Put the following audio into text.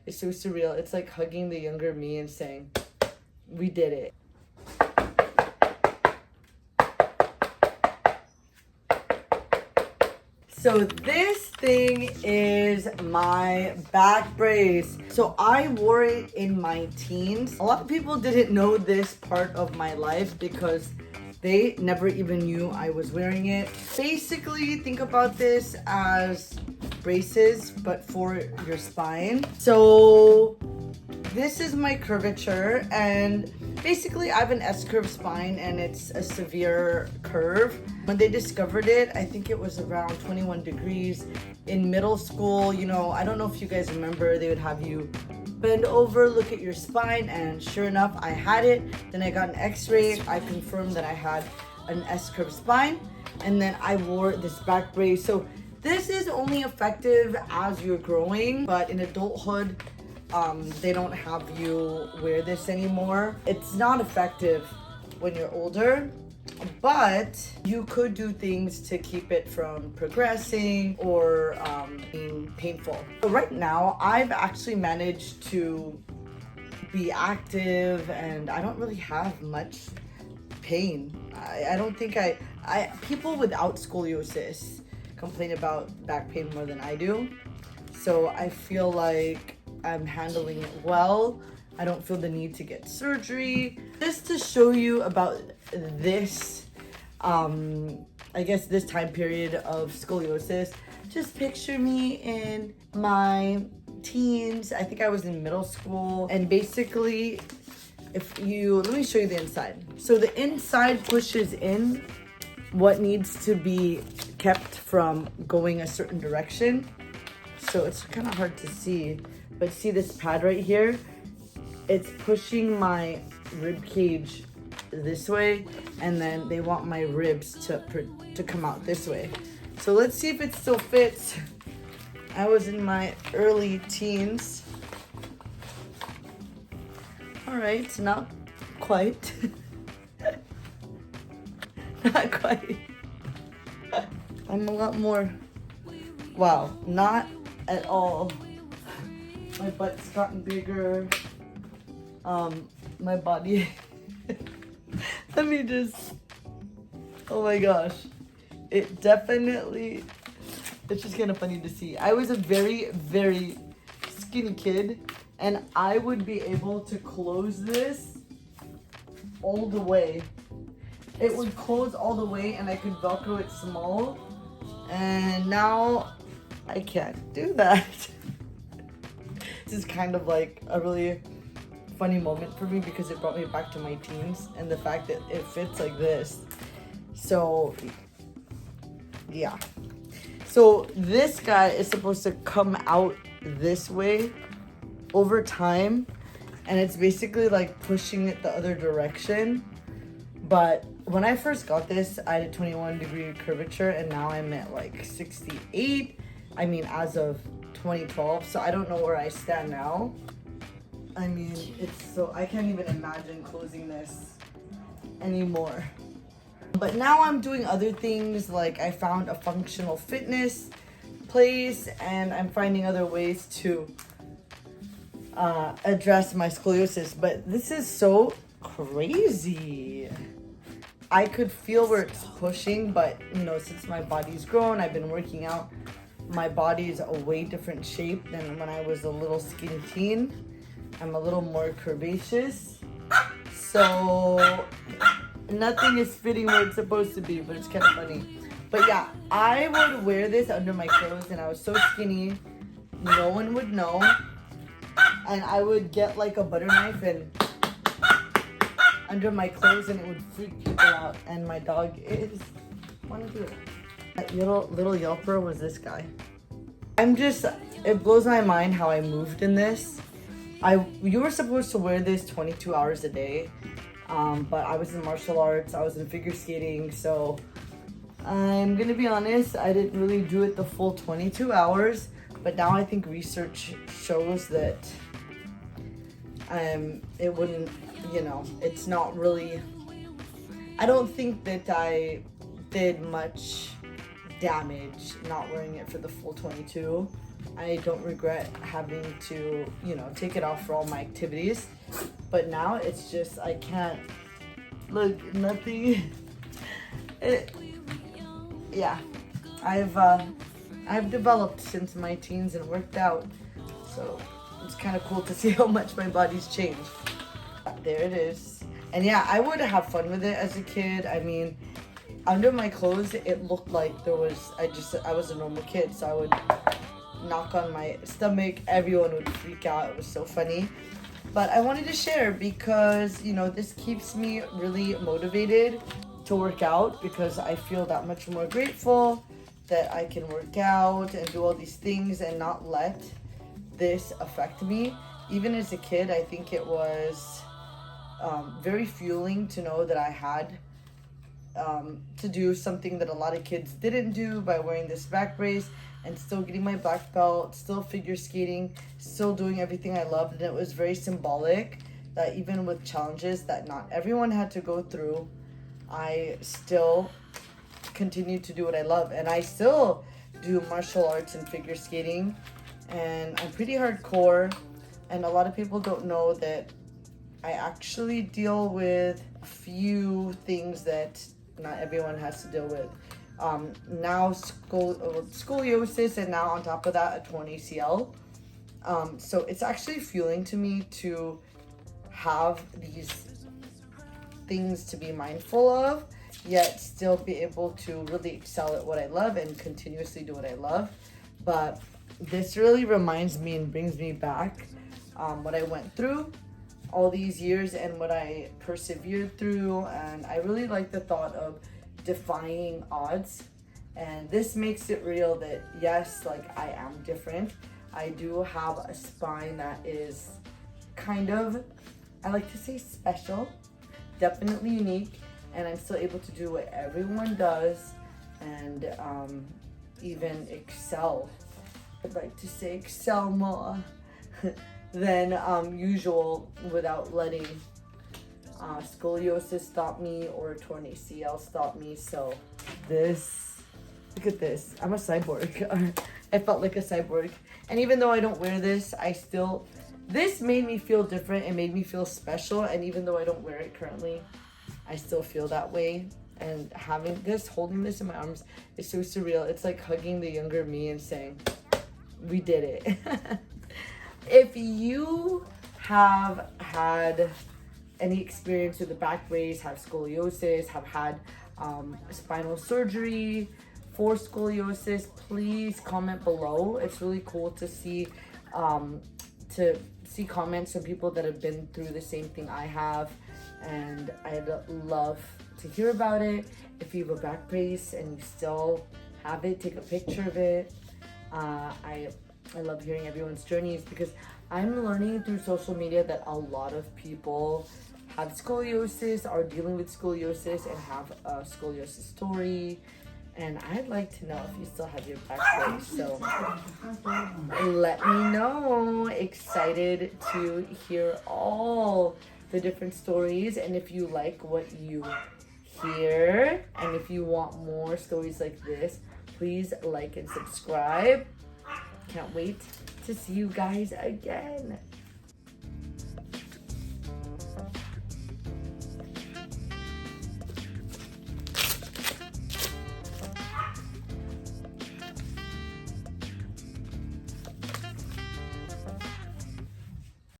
is so surreal. It's like hugging the younger me and saying, we did it. So this thing is my back brace. So I wore it in my teens. A lot of people didn't know this part of my life because they never even knew I was wearing it. Basically, think about this as braces, but for your spine. So this is my curvature, and basically I have an S-curve spine and it's a severe curve. When they discovered it, I think it was around 21 degrees in middle school. You know, I don't know if you guys remember, they would have you bend over, look at your spine, and sure enough, I had it. Then I got an x-ray. I confirmed that I had an S-curve spine, and then I wore this back brace. So this is only effective as you're growing, but in adulthood, they don't have you wear this anymore. It's not effective when you're older, but you could do things to keep it from progressing or being painful. So right now, I've actually managed to be active and I don't really have much pain. I don't think people without scoliosis complain about back pain more than I do. So I feel like I'm handling it well. I don't feel the need to get surgery. Just to show you about this, I guess this time period of scoliosis, just picture me in my teens. I think I was in middle school. And basically, let me show you the inside. So the inside pushes in what needs to be kept from going a certain direction. So it's kind of hard to see, but see this pad right here? It's pushing my rib cage this way, and then they want my ribs to come out this way. So let's see if it still fits. I was in my early teens. All right, not quite. Not quite. I'm a lot more, wow, not at all. My butt's gotten bigger. My body. Let me just, oh my gosh. It's just kind of funny to see. I was a very, very skinny kid, and I would be able to close this all the way. It would close all the way and I could Velcro it small. And now I can't do that. This is kind of like a really funny moment for me because it brought me back to my teens and the fact that it fits like this. So yeah. So this guy is supposed to come out this way over time, and it's basically like pushing it the other direction. But when I first got this, I had a 21-degree curvature, and now I'm at like 68. I mean, as of 2012, so I don't know where I stand now. I mean, I can't even imagine closing this anymore. But now I'm doing other things, like I found a functional fitness place, and I'm finding other ways to address my scoliosis. But this is so crazy. I could feel where it's pushing, but you know, since my body's grown, I've been working out, my body is a way different shape than when I was a little skinny teen. I'm a little more curvaceous. So nothing is fitting where it's supposed to be, but it's kind of funny. But yeah, I would wear this under my clothes, and I was so skinny, no one would know. And I would get like a butter knife and under my clothes, and it would freak people out. And my dog is, wanna do it. That little yelper was this guy. It blows my mind how I moved in this. You were supposed to wear this 22 hours a day, but I was in martial arts, I was in figure skating, so I'm gonna be honest, I didn't really do it the full 22 hours, but now I think research shows that it wouldn't, you know, it's not really, I don't think that I did much damage not wearing it for the full 22. I don't regret having to, take it off for all my activities. But now it's just, I can't, look, nothing. Yeah, I've developed since my teens and worked out. So it's kind of cool to see how much my body's changed. There it is. And yeah, I would have fun with it as a kid. I mean, under my clothes, it looked like I was a normal kid. So I would knock on my stomach. Everyone would freak out. It was so funny. But I wanted to share because, this keeps me really motivated to work out because I feel that much more grateful that I can work out and do all these things and not let this affect me. Even as a kid, I think it was very fueling to know that I had to do something that a lot of kids didn't do by wearing this back brace and still getting my black belt, still figure skating, still doing everything I loved. And it was very symbolic that even with challenges that not everyone had to go through, I still continue to do what I love. And I still do martial arts and figure skating, and I'm pretty hardcore. And a lot of people don't know that I actually deal with a few things that not everyone has to deal with. Now scoliosis, and now on top of that, a torn ACL. So it's actually fueling to me to have these things to be mindful of, yet still be able to really excel at what I love and continuously do what I love. But this really reminds me and brings me back what I went through all these years and what I persevered through. And I really like the thought of defying odds. And this makes it real that yes, like I am different. I do have a spine that is kind of, I like to say special, definitely unique. And I'm still able to do what everyone does and even excel. I'd like to say excel more than usual without letting scoliosis stop me or torn ACL stop me. So look at this. I'm a cyborg. I felt like a cyborg. And even though I don't wear this, this made me feel different and made me feel special. And even though I don't wear it currently, I still feel that way. And holding this in my arms is so surreal. It's like hugging the younger me and saying, we did it. If you have had any experience with the back brace, have scoliosis, have had spinal surgery for scoliosis, please comment below. It's really cool to see comments from people that have been through the same thing I have, and I'd love to hear about it. If you have a back brace and you still have it, take a picture of it. I love hearing everyone's journeys because I'm learning through social media that a lot of people have scoliosis, are dealing with scoliosis, and have a scoliosis story. And I'd like to know if you still have your back brace. So let me know. Excited to hear all the different stories. And if you like what you hear, and if you want more stories like this, please like and subscribe. Can't wait to see you guys again.